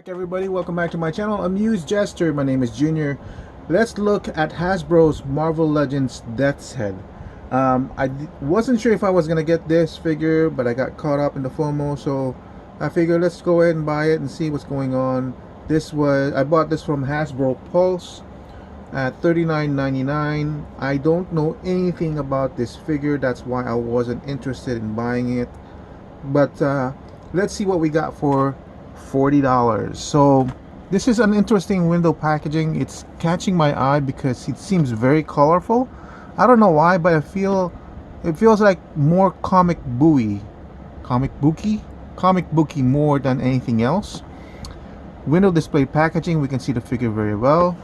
Everybody, welcome back to my channel. Amused Jester. My name is Junior. Let's look at Hasbro's Marvel Legends Death's Head. Wasn't sure if I was gonna get this figure, but I got caught up in the FOMO, so I figured let's go ahead and buy it and see what's going on. I bought this from Hasbro Pulse at $39.99. I don't know anything about this figure, that's why I wasn't interested in buying it. But let's see what we got for $40. So this is an interesting window packaging. It's catching my eye because it seems very colorful. I don't know why, but it feels like more comic booky more than anything else. Window display packaging, we can see the figure very well.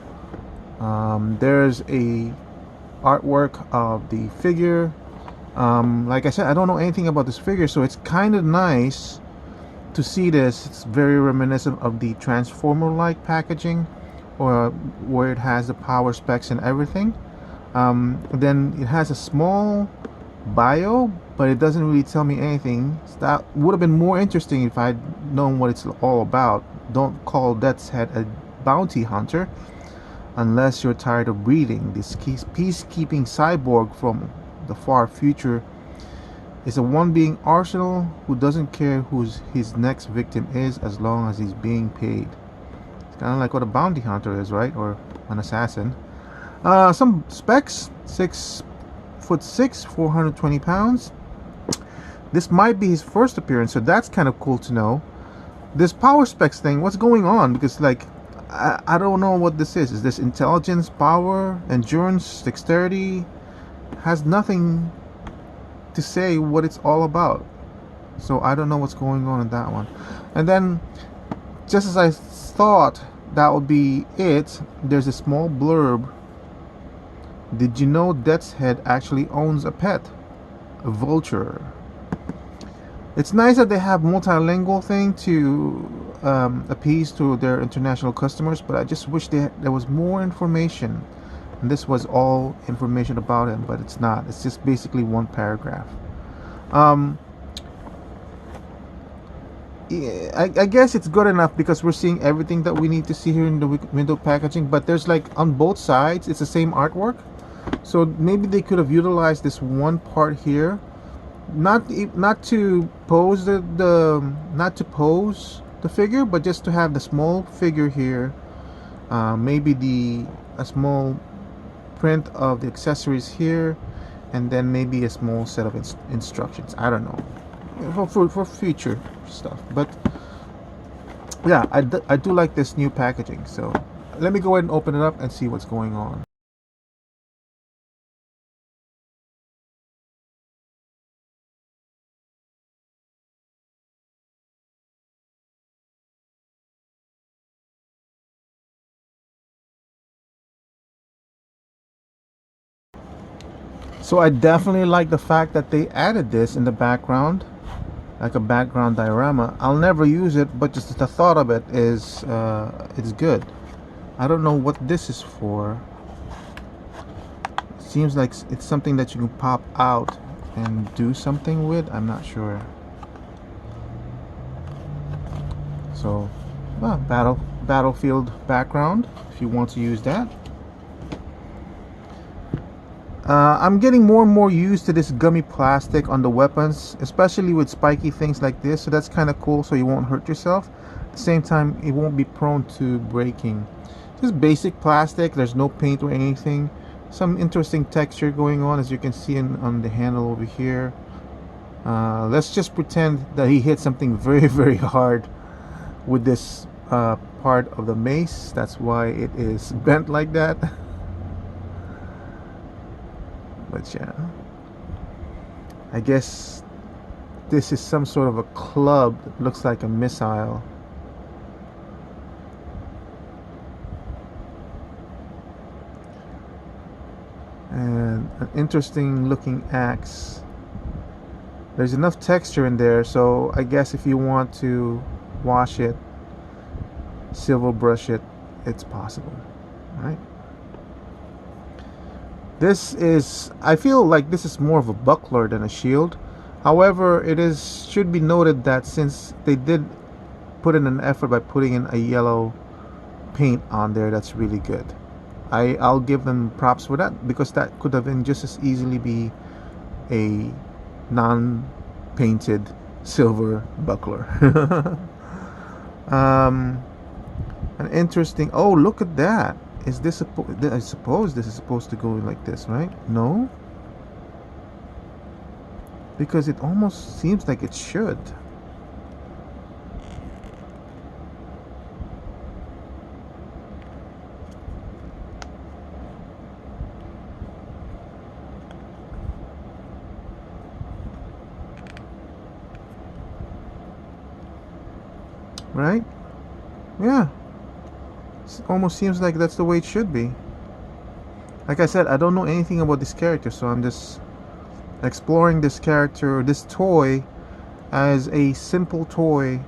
There's a artwork of the figure. Like I said, I don't know anything about this figure, so it's kind of nice to see this. It's very reminiscent of the Transformer-like packaging, or where it has the power specs and everything. Then it has a small bio, but it doesn't really tell me anything. So that would have been more interesting if I'd known what it's all about. Don't call Death's Head a bounty hunter unless you're tired of breeding. This peacekeeping cyborg from the far future is a one-being arsenal who doesn't care who his next victim is as long as he's being paid. It's kind of like what a bounty hunter is, right? Or an assassin. Some specs: 6'6", 420 pounds. This might be his first appearance, so that's kind of cool to know. This power specs thing, what's going on? Because like, I don't know what this is. Is this intelligence, power, endurance, dexterity? Has nothing to say what it's all about, so I don't know what's going on in that one. And then, just as I thought that would be it, there's a small blurb. Did you know Death's Head actually owns a pet, a vulture? It's nice that they have multilingual thing to appease to their international customers, but I just wish there was more information. And this was all information about him, but it's not. It's just basically one paragraph. Yeah, I guess it's good enough because we're seeing everything that we need to see here in the window packaging. But there's like on both sides, it's the same artwork. So maybe they could have utilized this one part here, not to pose not to pose the figure, but just to have the small figure here. Maybe a small print of the accessories here, and then maybe a small set of instructions. I don't know, for future stuff. But yeah, I do like this new packaging. So let me go ahead and open it up and see what's going on. So I definitely like the fact that they added this in the background, like a background diorama. I'll never use it, but just the thought of it is it's good. I don't know what this is for. It seems like it's something that you can pop out and do something with. I'm not sure. So, battlefield background, if you want to use that. I'm getting more and more used to this gummy plastic on the weapons, especially with spiky things like this, so that's kind of cool, so you won't hurt yourself. At the same time, it won't be prone to breaking. Just basic plastic, there's no paint or anything. Some interesting texture going on, as you can see on the handle over here. Let's just pretend that he hit something very, very hard with this part of the mace. That's why it is bent like that. But yeah, I guess this is some sort of a club that looks like a missile. And an interesting looking axe. There's enough texture in there, so I guess if you want to wash it, silver brush it, it's possible, right? I feel like this is more of a buckler than a shield. However, should be noted that since they did put in an effort by putting in a yellow paint on there. That's really good. I'll give them props for that, because that could have been just as easily be a non-painted silver buckler. An interesting. Oh, look at that. Is this I suppose this is supposed to go like this, right? No, because it almost seems like it should. Right? Yeah. It almost seems like that's the way it should be. Like I said, I don't know anything about this character, so I'm just exploring this character, this toy, as a simple toy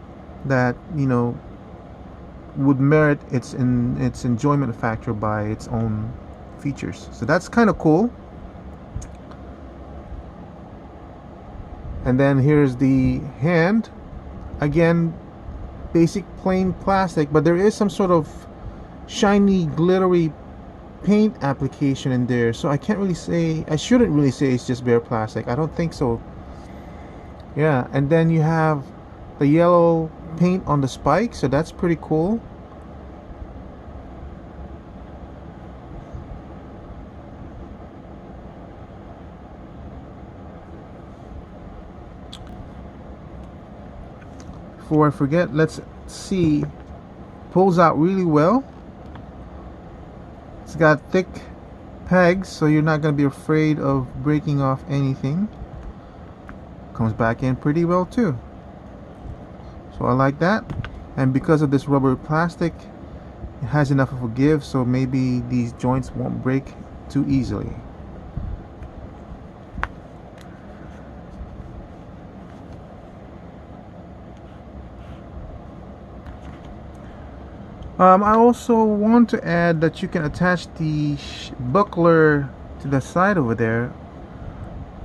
that, you know, would merit its enjoyment factor by its own features. So that's kind of cool. And then here's the hand. Again, basic plain plastic, but there is some sort of shiny glittery paint application in there, so I can't really say, I shouldn't really say it's just bare plastic. I don't think so. Yeah, and then you have the yellow paint on the spike, so that's pretty cool. Before I forget, let's see. Pulls out really well. It's got thick pegs, so you're not going to be afraid of breaking off anything. Comes back in pretty well too. So I like that. And because of this rubber plastic, it has enough of a give, so maybe these joints won't break too easily. I also want to add that you can attach the buckler to the side over there.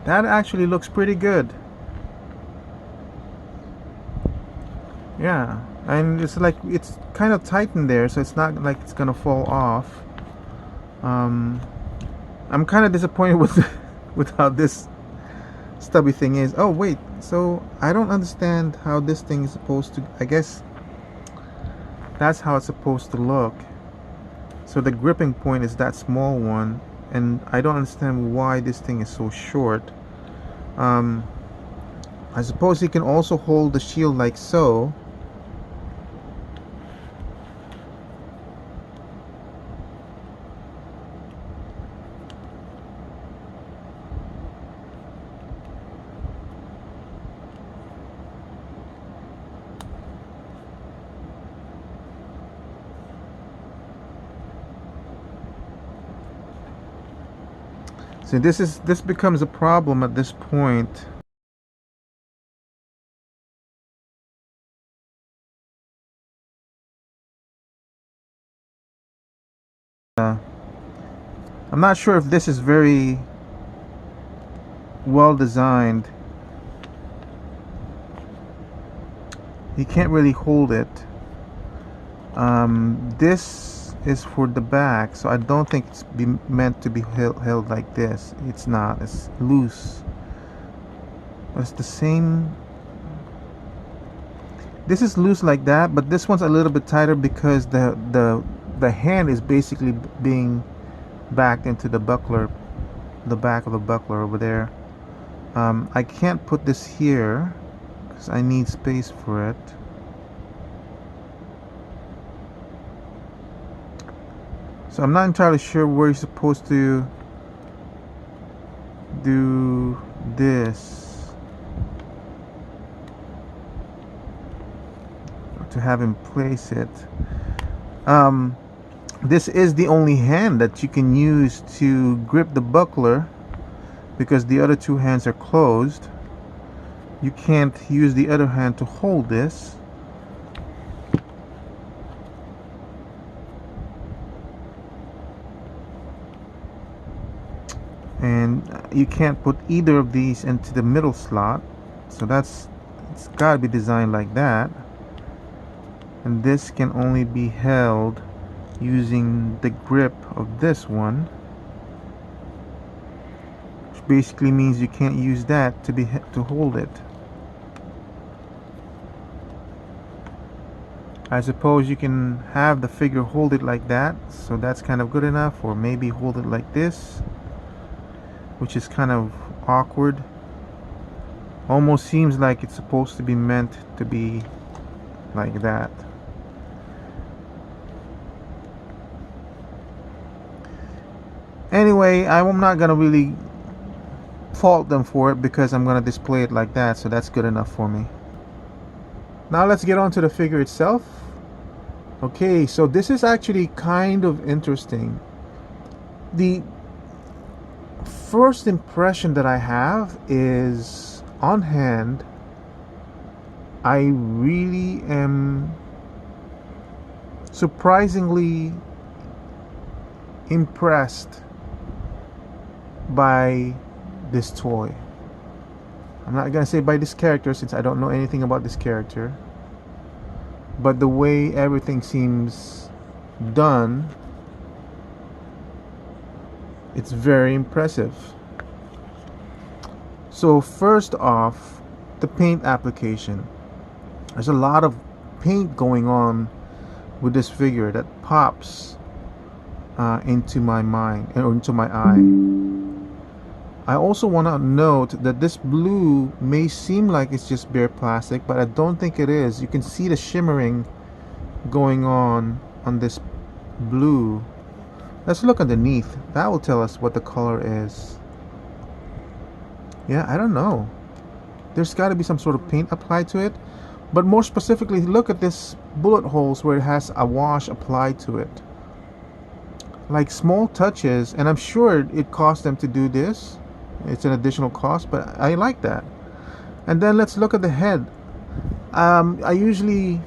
That actually looks pretty good. Yeah, and it's like it's kind of tight in there, so it's not like it's gonna fall off. I'm kind of disappointed with how this stubby thing is. Oh wait, so I don't understand how this thing is supposed to. I guess that's how it's supposed to look. So the gripping point is that small one, and I don't understand why this thing is so short. I suppose you can also hold the shield like so. See, this becomes a problem at this point. I'm not sure if this is very well designed. You can't really hold it. This is for the back, so I don't think it's meant to be held like this. It's not. It's loose. But it's the same. This is loose like that, but this one's a little bit tighter because the hand is basically being backed into the buckler, the back of the buckler over there. I can't put this here because I need space for it. So I'm not entirely sure where you're supposed to do this to have him place it. This is the only hand that you can use to grip the buckler because the other two hands are closed. You can't use the other hand to hold this. And you can't put either of these into the middle slot, so it's got to be designed like that. and this can only be held using the grip of this one, which basically means you can't use that to hold it. I suppose you can have the figure hold it like that, so that's kind of good enough, or maybe hold it like this, which is kind of awkward. Almost seems like it's supposed to be meant to be like that. Anyway, I'm not gonna really fault them for it because I'm gonna display it like that, so that's good enough for me. Now let's get on to the figure itself. Okay, so this is actually kind of interesting. The first impression that I have is, on hand, I really am surprisingly impressed by this toy. I'm not gonna say by this character since I don't know anything about this character, but the way everything seems done, it's very impressive. So first off, the paint application. There's a lot of paint going on with this figure that pops into my mind or into my eye. I also want to note that this blue may seem like it's just bare plastic, but I don't think it is. You can see the shimmering going on this blue. Let's look underneath. That will tell us what the color is. Yeah, I don't know. There's got to be some sort of paint applied to it. But more specifically, look at this bullet holes where it has a wash applied to it. Like small touches, and I'm sure it cost them to do this. It's an additional cost, but I like that. And then let's look at the head. I usually,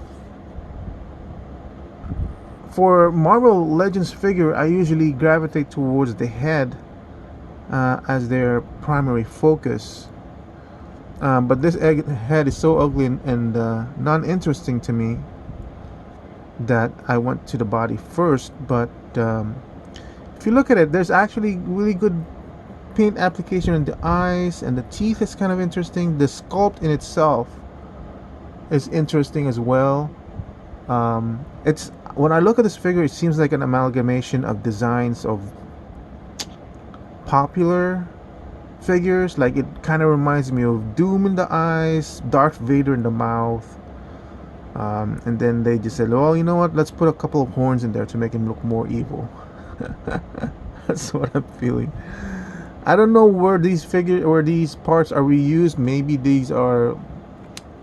for Marvel Legends figure, I usually gravitate towards the head as their primary focus. But this head is so ugly and non-interesting to me that I went to the body first. But if you look at it, there's actually really good paint application in the eyes, and the teeth is kind of interesting. The sculpt in itself is interesting as well. It's, when I look at this figure, it seems like an amalgamation of designs of popular figures. Like, it kind of reminds me of Doom in the eyes, Darth Vader in the mouth, and then they just said, well, you know what, let's put a couple of horns in there to make him look more evil. That's what I'm feeling. I don't know where these parts are reused. Maybe these are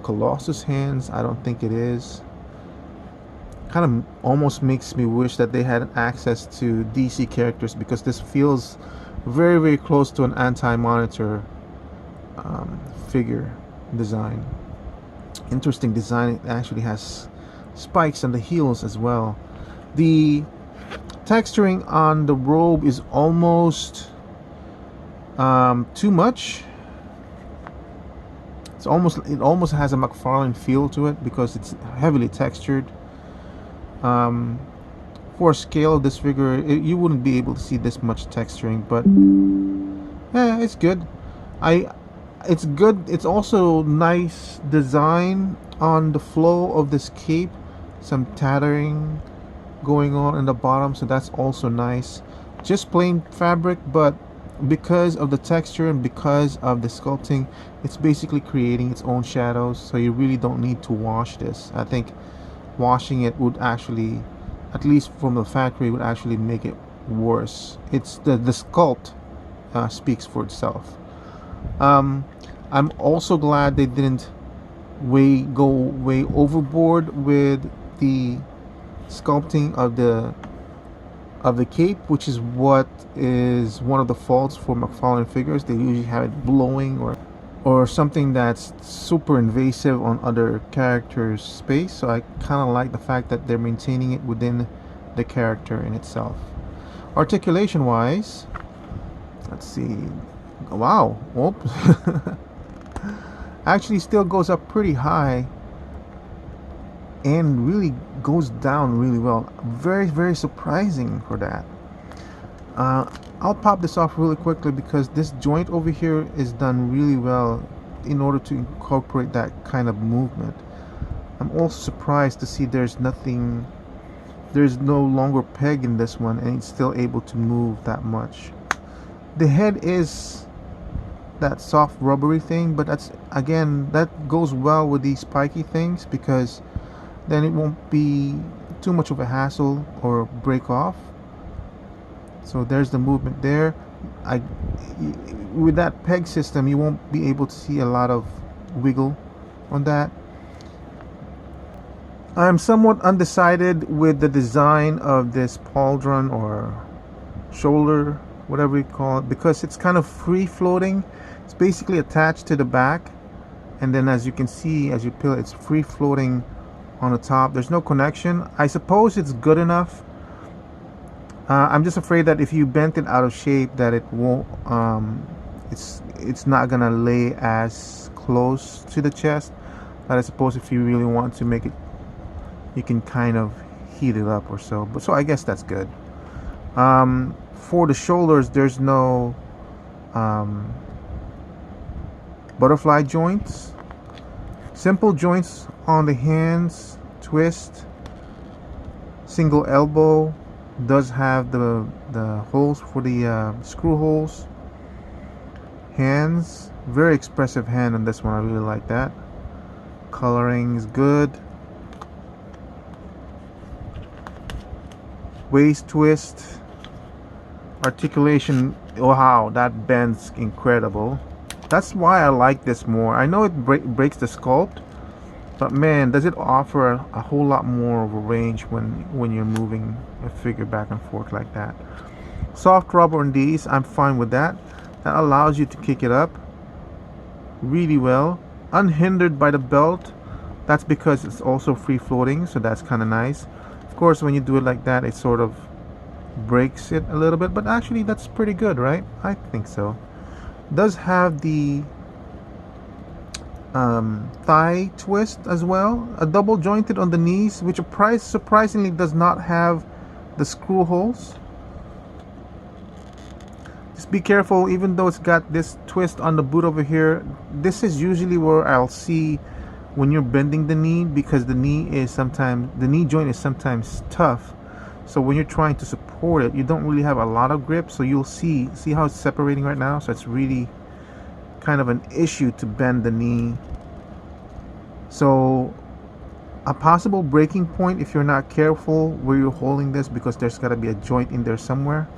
Colossus hands. I don't think it is. Kind of almost makes me wish that they had access to DC characters, because this feels very, very close to an anti-monitor figure design. Interesting design. It actually has spikes on the heels as well. The texturing on the robe is almost too much. It almost has a McFarlane feel to it because it's heavily textured. For a scale of this figure, you wouldn't be able to see this much texturing, but yeah, it's good. It's good. It's also nice design on the flow of this cape. Some tattering going on in the bottom, so that's also nice. Just plain fabric, but because of the texture and because of the sculpting, it's basically creating its own shadows, so you really don't need to wash this. I think washing it would actually, at least from the factory, would actually make it worse. It's the sculpt speaks for itself. I'm also glad they didn't go way overboard with the sculpting of the cape, which is what is one of the faults for McFarlane figures. They usually have it blowing or something that's super invasive on other characters' space. So I kind of like the fact that they're maintaining it within the character in itself. Articulation wise, let's see. Wow, actually still goes up pretty high. and really goes down really well. Very, very surprising for that. I'll pop this off really quickly because this joint over here is done really well in order to incorporate that kind of movement. I'm also surprised to see there's no longer peg in this one, and it's still able to move that much. The head is that soft rubbery thing, but that goes well with these spiky things because then it won't be too much of a hassle or break off. So there's the movement there. With that peg system, you won't be able to see a lot of wiggle on that. I'm somewhat undecided with the design of this pauldron or shoulder, whatever you call it, because it's kind of free floating. It's basically attached to the back, and then as you can see, as you peel it, it's free floating on the top. There's no connection. I suppose it's good enough. I'm just afraid that if you bent it out of shape, that it won't. It's not gonna lay as close to the chest. But I suppose if you really want to make it, you can kind of heat it up or so. But so I guess that's good. For the shoulders, there's no butterfly joints. Simple joints on the hands, twist, single elbow. Does have the holes for the screw holes. Hands, very expressive hand on this one. I really like that. Coloring is good. Waist twist, articulation. Wow, that bends incredible. That's why I like this more. I know it breaks the sculpt, but man, does it offer a whole lot more of a range when you're moving a figure back and forth like that. Soft rubber on these, I'm fine with that. That allows you to kick it up really well, unhindered by the belt. That's because it's also free floating, so that's kind of nice. Of course, when you do it like that, it sort of breaks it a little bit, but actually that's pretty good, right? I think so. Does have the thigh twist as well, a double jointed on the knees, which surprisingly does not have the screw holes. Just be careful, even though it's got this twist on the boot over here. This is usually where I'll see when you're bending the knee, because the knee joint is sometimes tough. So when you're trying to support it, you don't really have a lot of grip. So you'll see how it's separating right now. So it's really kind of an issue to bend the knee. So a possible breaking point if you're not careful where you're holding this, because there's got to be a joint in there somewhere.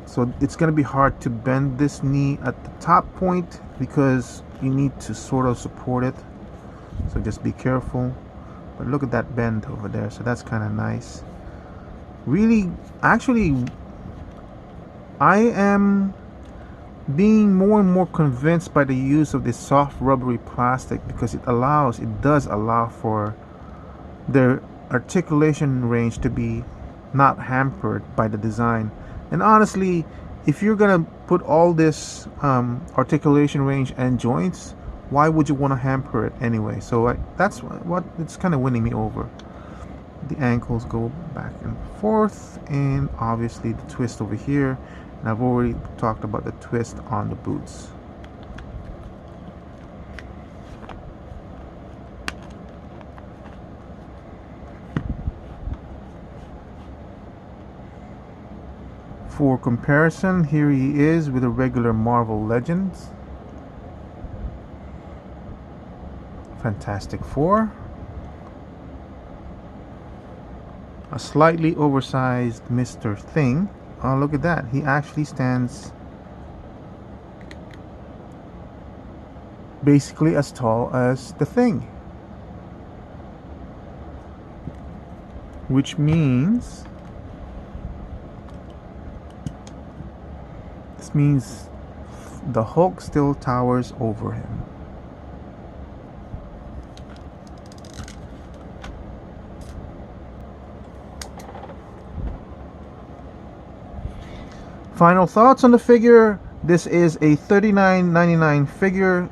So it's going to be hard to bend this knee at the top point because you need to sort of support it. So just be careful. But look at that bend over there. So that's kind of nice. Really, actually, I am being more and more convinced by the use of this soft rubbery plastic, because it does allow for their articulation range to be not hampered by the design. And honestly, if you're gonna put all this articulation range and joints, why would you want to hamper it anyway? So that's what it's kind of winning me over. The ankles go back and forth, and obviously the twist over here. And I've already talked about the twist on the boots. For comparison, here he is with a regular Marvel Legends. Fantastic Four. A slightly oversized Mr. Thing. Oh, look at that. He actually stands basically as tall as the Thing. Which means the Hulk still towers over him. Final thoughts on the figure. This is a $39.99 figure.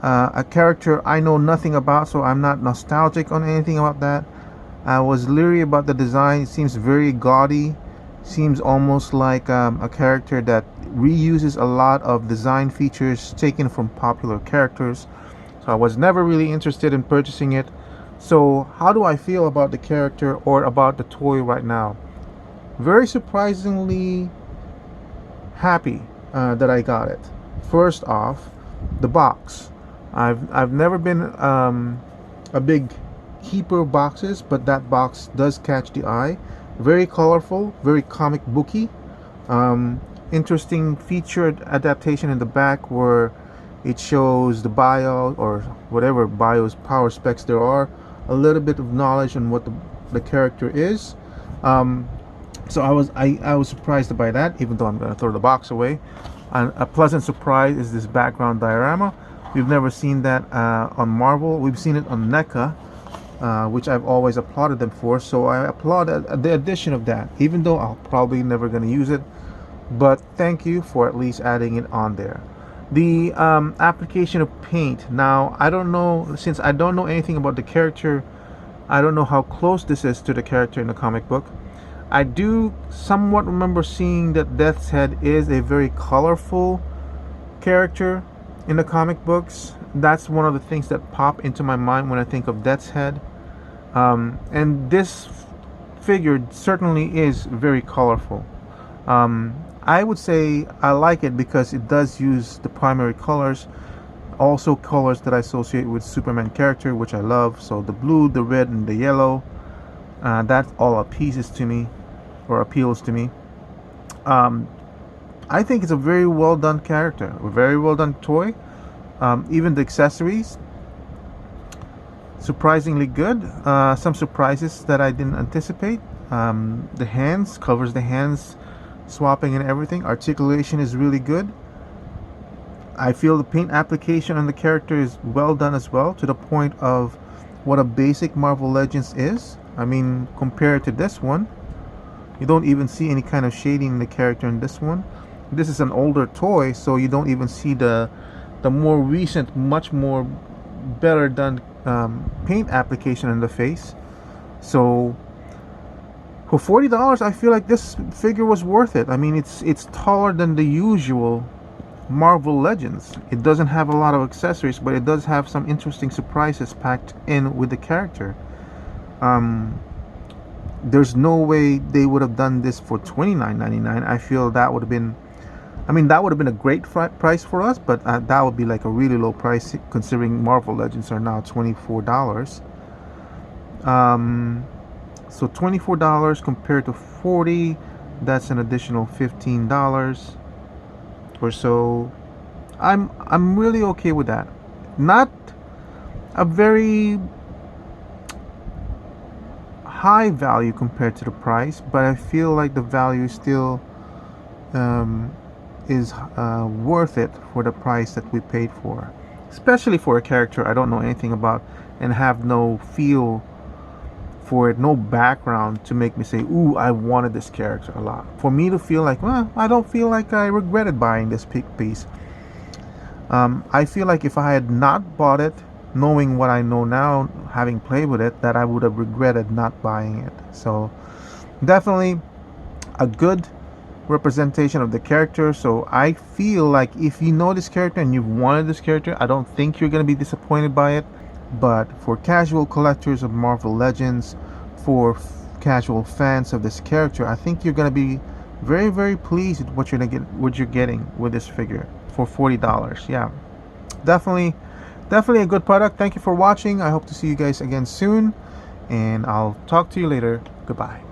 a character I know nothing about, so I'm not nostalgic on anything about that. I was leery about the design. It seems very gaudy. Seems almost like a character that reuses a lot of design features taken from popular characters. So I was never really interested in purchasing it. So how do I feel about the character or about the toy right now? Very surprisingly happy that I got it. First off, the box. I've never been a big keeper of boxes, but that box does catch the eye. Very colorful, very comic booky. Interesting feature adaptation in the back where it shows the bio or whatever BIOS power specs there are, a little bit of knowledge on what the character is. So I was surprised by that, even though I'm going to throw the box away. And a pleasant surprise is this background diorama. We've never seen that on Marvel. We've seen it on NECA, which I've always applauded them for. So I applaud the addition of that, even though I'll probably never going to use it. But thank you for at least adding it on there. The application of paint. Now, I don't know, since I don't know anything about the character, I don't know how close this is to the character in the comic book. I do somewhat remember seeing that Death's Head is a very colorful character in the comic books. That's one of the things that pop into my mind when I think of Death's Head. And this figure certainly is very colorful. I would say I like it because it does use the primary colors, also colors that I associate with Superman character, which I love. So the blue, the red, and the yellow, that all appeals to me. I think it's a very well done character, a very well done toy. Even the accessories, surprisingly good. Some surprises that I didn't anticipate. The hands, covers the hands, swapping and everything. Articulation is really good. I feel the paint application on the character is well done as well, to the point of what a basic Marvel Legends is. I mean, compared to this one, you don't even see any kind of shading in the character in this one. This is an older toy, so you don't even see the more recent, much more better done paint application in the face. So for $40, I feel like this figure was worth it. I mean, it's taller than the usual Marvel Legends. It doesn't have a lot of accessories, but it does have some interesting surprises packed in with the character. There's no way they would have done this for $29.99. I feel that would have been, I mean, that would have been a great price for us, but that would be like a really low price considering Marvel Legends are now $24. So $24 compared to $40, that's an additional $15 or so. I'm really okay with that. Not a very high value compared to the price, but I feel like the value still is worth it for the price that we paid for, especially for a character I don't know anything about and have no feel for it, no background to make me say, ooh, I wanted this character a lot. For me to feel like, well, I don't feel like I regretted buying this piece. I feel like if I had not bought it, knowing what I know now, having played with it, that I would have regretted not buying it. So definitely a good representation of the character. So I feel like if you know this character and you've wanted this character, I don't think you're going to be disappointed by it. But for casual collectors of Marvel Legends, for casual fans of this character, I think you're going to be very, very pleased with what you're getting with this figure for $40. Yeah, definitely a good product. Thank you for watching. I hope to see you guys again soon, and I'll talk to you later. Goodbye.